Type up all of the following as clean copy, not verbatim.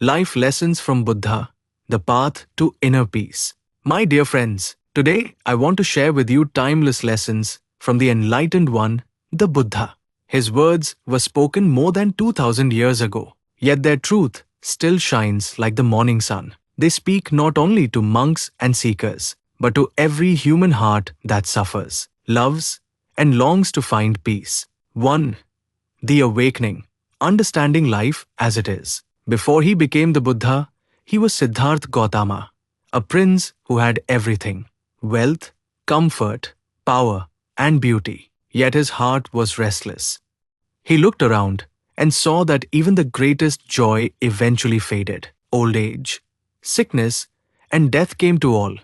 Life Lessons from Buddha, The Path to Inner Peace. My dear friends, today I want to share with you timeless lessons from the enlightened one, the Buddha. His words were spoken more than 2000 years ago, yet their truth still shines like the morning sun. They speak not only to monks and seekers, but to every human heart that suffers, loves, and longs to find peace. 1. The Awakening, understanding life as it is. Before he became the Buddha, he was Siddhartha Gautama, a prince who had everything: wealth, comfort, power, and beauty. Yet his heart was restless. He looked around and saw that even the greatest joy eventually faded. Old age, sickness, and death came to all,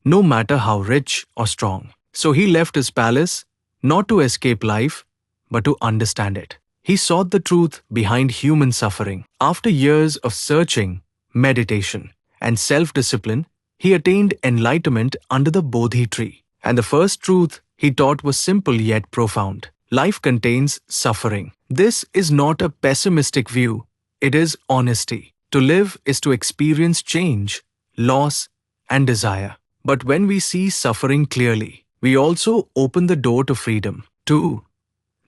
no matter how rich or strong. So he left his palace, not to escape life, but to understand it. He sought the truth behind human suffering. After years of searching, meditation, and self-discipline, he attained enlightenment under the Bodhi tree. And the first truth he taught was simple yet profound. Life contains suffering. This is not a pessimistic view, it is honesty. To live is to experience change, loss, and desire. But when we see suffering clearly, we also open the door to freedom. 2.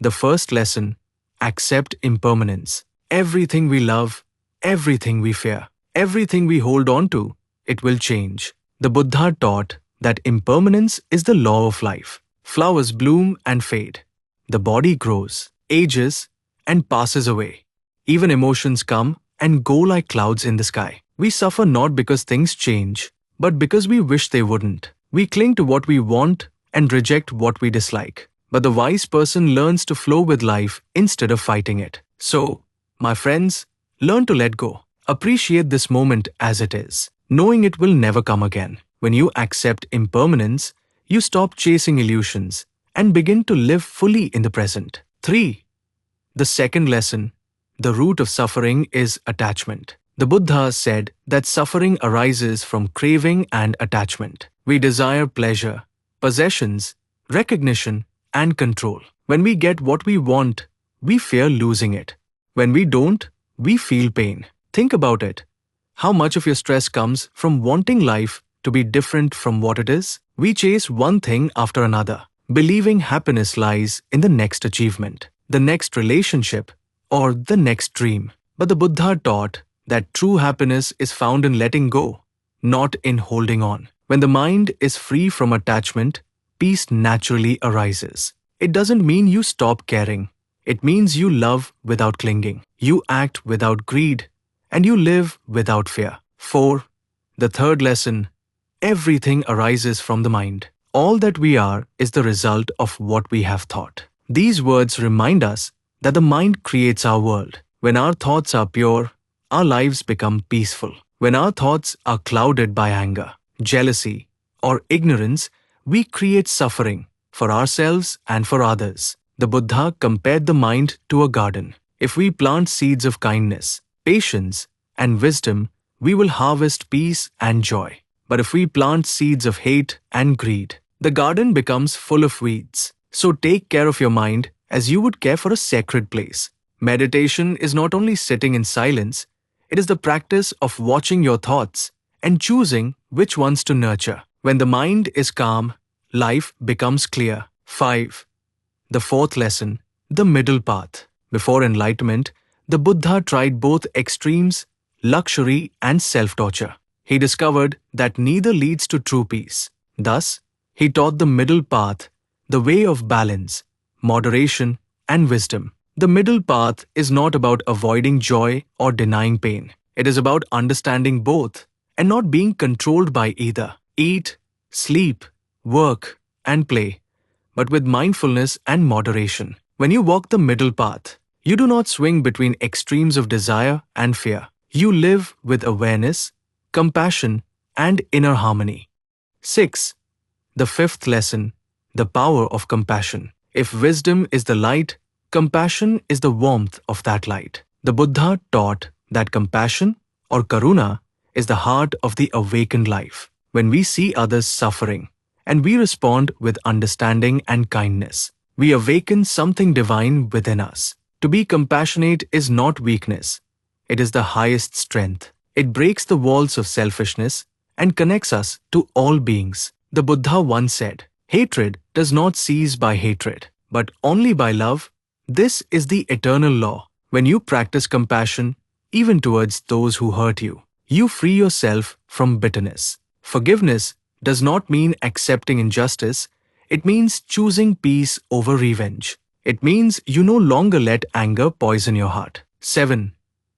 The first lesson: accept impermanence. Everything we love, everything we fear, everything we hold on to, it will change. The Buddha taught that impermanence is the law of life. Flowers bloom and fade. The body grows, ages, and passes away. Even emotions come and go like clouds in the sky. We suffer not because things change, but because we wish they wouldn't. We cling to what we want and reject what we dislike. But the wise person learns to flow with life instead of fighting it. So, my friends, learn to let go. Appreciate this moment as it is, knowing it will never come again. When you accept impermanence, you stop chasing illusions and begin to live fully in the present. 3. The second lesson: the root of suffering is attachment. The Buddha said that suffering arises from craving and attachment. We desire pleasure, possessions, recognition, and control. When we get what we want, we fear losing it. When we don't, we feel pain. Think about it. How much of your stress comes from wanting life to be different from what it is? We chase one thing after another, believing happiness lies in the next achievement, the next relationship, or the next dream. But the Buddha taught that true happiness is found in letting go, not in holding on. When the mind is free from attachment, peace naturally arises. It doesn't mean you stop caring. It means you love without clinging, you act without greed, and you live without fear. 4. The third lesson: everything arises from the mind. All that we are is the result of what we have thought. These words remind us that the mind creates our world. When our thoughts are pure, our lives become peaceful. When our thoughts are clouded by anger, jealousy, or ignorance, we create suffering for ourselves and for others. The Buddha compared the mind to a garden. If we plant seeds of kindness, patience, and wisdom, we will harvest peace and joy. But if we plant seeds of hate and greed, the garden becomes full of weeds. So take care of your mind as you would care for a sacred place. Meditation is not only sitting in silence, it is the practice of watching your thoughts and choosing which ones to nurture. When the mind is calm, life becomes clear. 5. The fourth lesson: the middle path. Before enlightenment, the Buddha tried both extremes, luxury and self-torture. He discovered that neither leads to true peace. Thus, he taught the middle path, the way of balance, moderation, and wisdom. The middle path is not about avoiding joy or denying pain. It is about understanding both and not being controlled by either. Eat, sleep, work, and play, but with mindfulness and moderation. When you walk the middle path, you do not swing between extremes of desire and fear. You live with awareness, compassion, and inner harmony. 6. The fifth lesson: the power of compassion. If wisdom is the light, compassion is the warmth of that light. The Buddha taught that compassion, or karuna, is the heart of the awakened life. When we see others suffering, and we respond with understanding and kindness, we awaken something divine within us. To be compassionate is not weakness, it is the highest strength. It breaks the walls of selfishness and connects us to all beings. The Buddha once said, "Hatred does not cease by hatred, but only by love. This is the eternal law. When you practice compassion, even towards those who hurt you, you free yourself from bitterness. Forgiveness does not mean accepting injustice, it means choosing peace over revenge. It means you no longer let anger poison your heart." 7.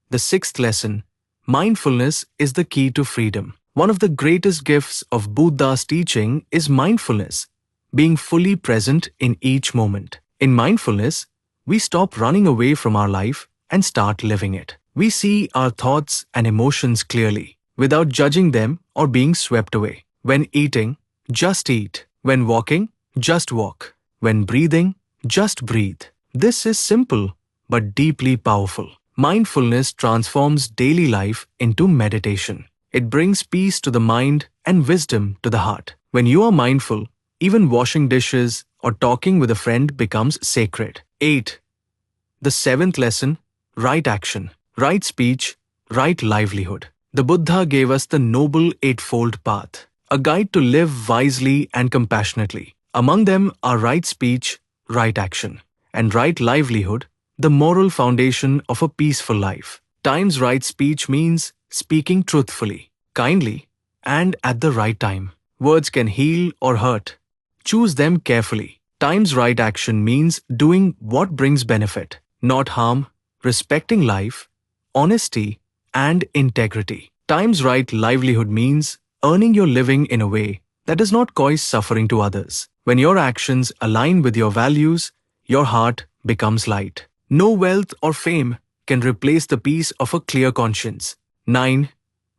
The sixth lesson: mindfulness is the key to freedom. One of the greatest gifts of Buddha's teaching is mindfulness, being fully present in each moment. In mindfulness, we stop running away from our life and start living it. We see our thoughts and emotions clearly, without judging them or being swept away. When eating, just eat. When walking, just walk. When breathing, just breathe. This is simple but deeply powerful. Mindfulness transforms daily life into meditation. It brings peace to the mind and wisdom to the heart. When you are mindful, even washing dishes or talking with a friend becomes sacred. 8. The seventh lesson: right action, right speech, right livelihood. The Buddha gave us the Noble Eightfold Path, a guide to live wisely and compassionately. Among them are right speech, right action, and right livelihood, the moral foundation of a peaceful life. Times right speech means speaking truthfully, kindly, and at the right time. Words can heal or hurt. Choose them carefully. Times right action means doing what brings benefit, not harm, respecting life, honesty, and integrity. Times right livelihood means earning your living in a way that does not cause suffering to others. When your actions align with your values, your heart becomes light. No wealth or fame can replace the peace of a clear conscience. 9.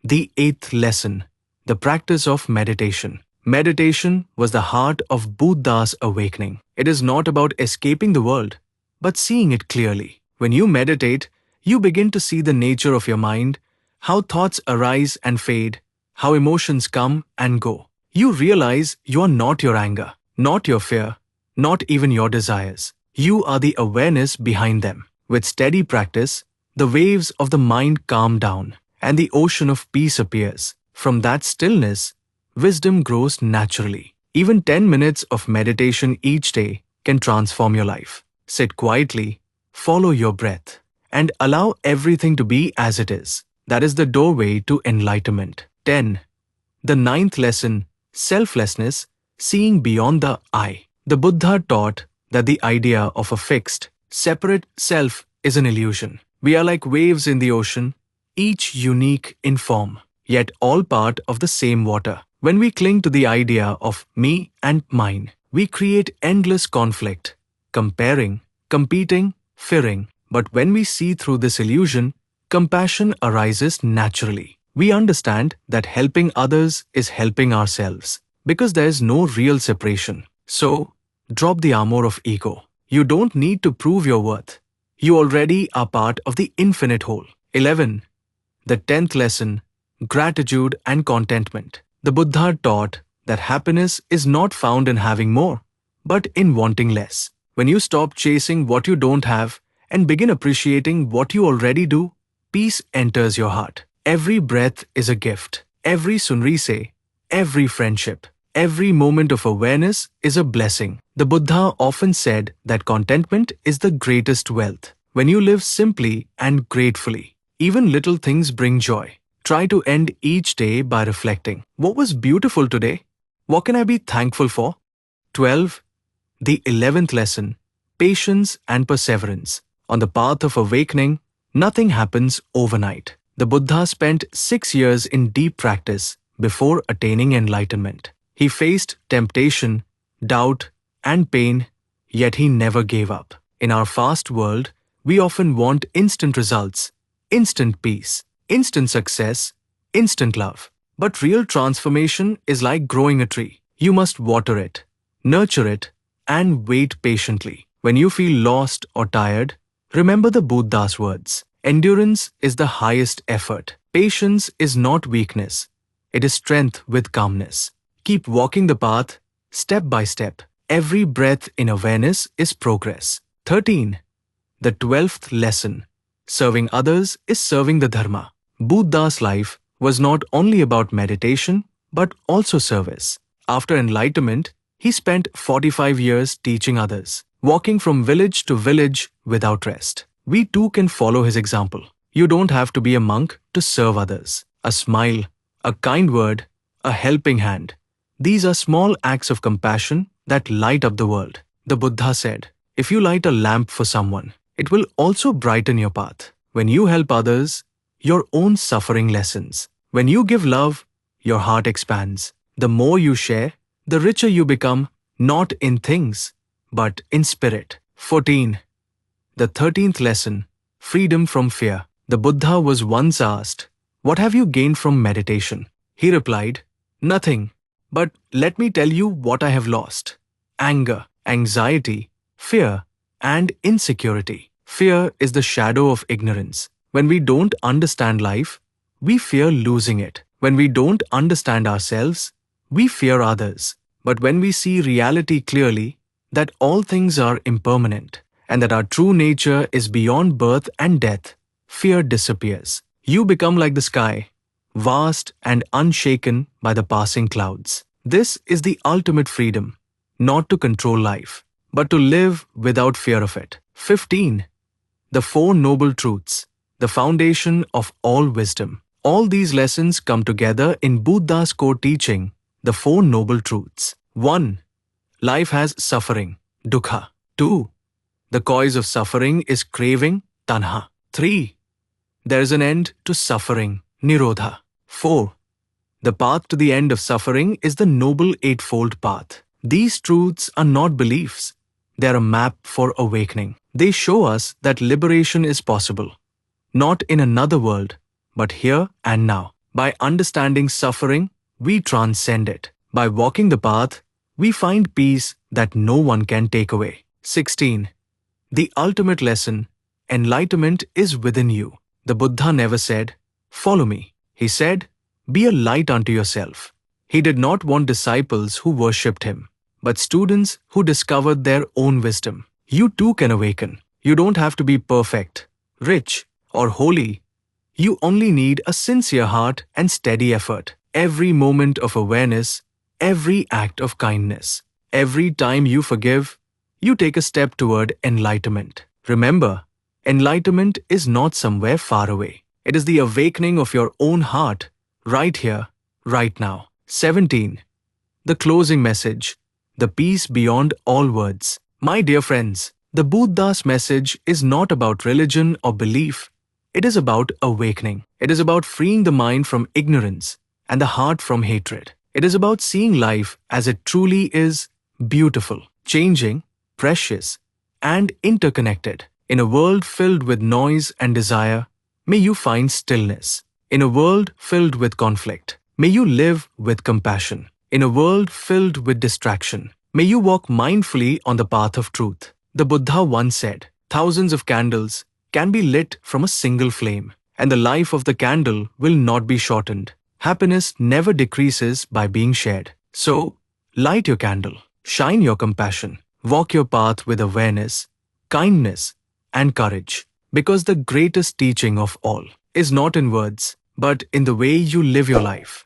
The eighth lesson: the practice of meditation. Meditation was the heart of Buddha's awakening. It is not about escaping the world, but seeing it clearly. When you meditate, you begin to see the nature of your mind, how thoughts arise and fade, how emotions come and go. You realize you are not your anger, not your fear, not even your desires. You are the awareness behind them. With steady practice, the waves of the mind calm down, and the ocean of peace appears. From that stillness, wisdom grows naturally. Even 10 minutes of meditation each day can transform your life. Sit quietly, follow your breath, and allow everything to be as it is. That is the doorway to enlightenment. 10. The ninth lesson: selflessness, seeing beyond the I. The Buddha taught that the idea of a fixed, separate self is an illusion. We are like waves in the ocean, each unique in form, yet all part of the same water. When we cling to the idea of me and mine, we create endless conflict, comparing, competing, fearing. But when we see through this illusion, compassion arises naturally. We understand that helping others is helping ourselves, because there is no real separation. So, drop the armor of ego. You don't need to prove your worth. You already are part of the infinite whole. 11. The 10th lesson: gratitude and contentment. The Buddha taught that happiness is not found in having more, but in wanting less. When you stop chasing what you don't have and begin appreciating what you already do, peace enters your heart. Every breath is a gift. Every sunrise, every friendship, every moment of awareness is a blessing. The Buddha often said that contentment is the greatest wealth. When you live simply and gratefully, even little things bring joy. Try to end each day by reflecting. What was beautiful today? What can I be thankful for? 12. The 11th lesson: patience and perseverance. On the path of awakening, nothing happens overnight. The Buddha spent 6 years in deep practice before attaining enlightenment. He faced temptation, doubt, and pain, yet he never gave up. In our fast world, we often want instant results, instant peace, instant success, instant love. But real transformation is like growing a tree. You must water it, nurture it, and wait patiently. When you feel lost or tired, remember the Buddha's words. Endurance is the highest effort. Patience is not weakness. It is strength with calmness. Keep walking the path, step by step. Every breath in awareness is progress. 13. The 12th lesson: serving others is serving the Dharma. Buddha's life was not only about meditation but also service. After enlightenment, he spent 45 years teaching others, walking from village to village without rest. We too can follow his example. You don't have to be a monk to serve others. A smile, a kind word, a helping hand. These are small acts of compassion that light up the world. The Buddha said, if you light a lamp for someone, it will also brighten your path. When you help others, your own suffering lessens. When you give love, your heart expands. The more you share, the richer you become, not in things, but in spirit. 14. The 13th lesson, freedom from fear. The Buddha was once asked, what have you gained from meditation? He replied, nothing, but let me tell you what I have lost. Anger, anxiety, fear, and insecurity. Fear is the shadow of ignorance. When we don't understand life, we fear losing it. When we don't understand ourselves, we fear others. But when we see reality clearly, that all things are impermanent, and that our true nature is beyond birth and death, fear disappears. You become like the sky, vast and unshaken by the passing clouds. This is the ultimate freedom, not to control life, but to live without fear of it. 15. The Four Noble Truths, the foundation of all wisdom. All these lessons come together in Buddha's core teaching, the Four Noble Truths. 1. Life has suffering, dukkha. 2. The cause of suffering is craving, tanha. 3. There is an end to suffering, nirodha. 4. The path to the end of suffering is the Noble Eightfold Path. These truths are not beliefs. They are a map for awakening. They show us that liberation is possible, not in another world, but here and now. By understanding suffering, we transcend it. By walking the path, we find peace that no one can take away. 16. The ultimate lesson, enlightenment is within you. The Buddha never said, follow me. He said, be a light unto yourself. He did not want disciples who worshipped him, but students who discovered their own wisdom. You too can awaken. You don't have to be perfect, rich, or holy. You only need a sincere heart and steady effort. Every moment of awareness, every act of kindness, every time you forgive, you take a step toward enlightenment. Remember, enlightenment is not somewhere far away. It is the awakening of your own heart, right here, right now. 17. The closing message, the peace beyond all words. My dear friends, the Buddha's message is not about religion or belief. It is about awakening. It is about freeing the mind from ignorance and the heart from hatred. It is about seeing life as it truly is, beautiful, changing, precious, and interconnected. In a world filled with noise and desire, may you find stillness. In a world filled with conflict, may you live with compassion. In a world filled with distraction, may you walk mindfully on the path of truth. The Buddha once said, thousands of candles can be lit from a single flame, and the life of the candle will not be shortened. Happiness never decreases by being shared. So, light your candle, shine your compassion, walk your path with awareness, kindness, and courage. Because the greatest teaching of all is not in words, but in the way you live your life.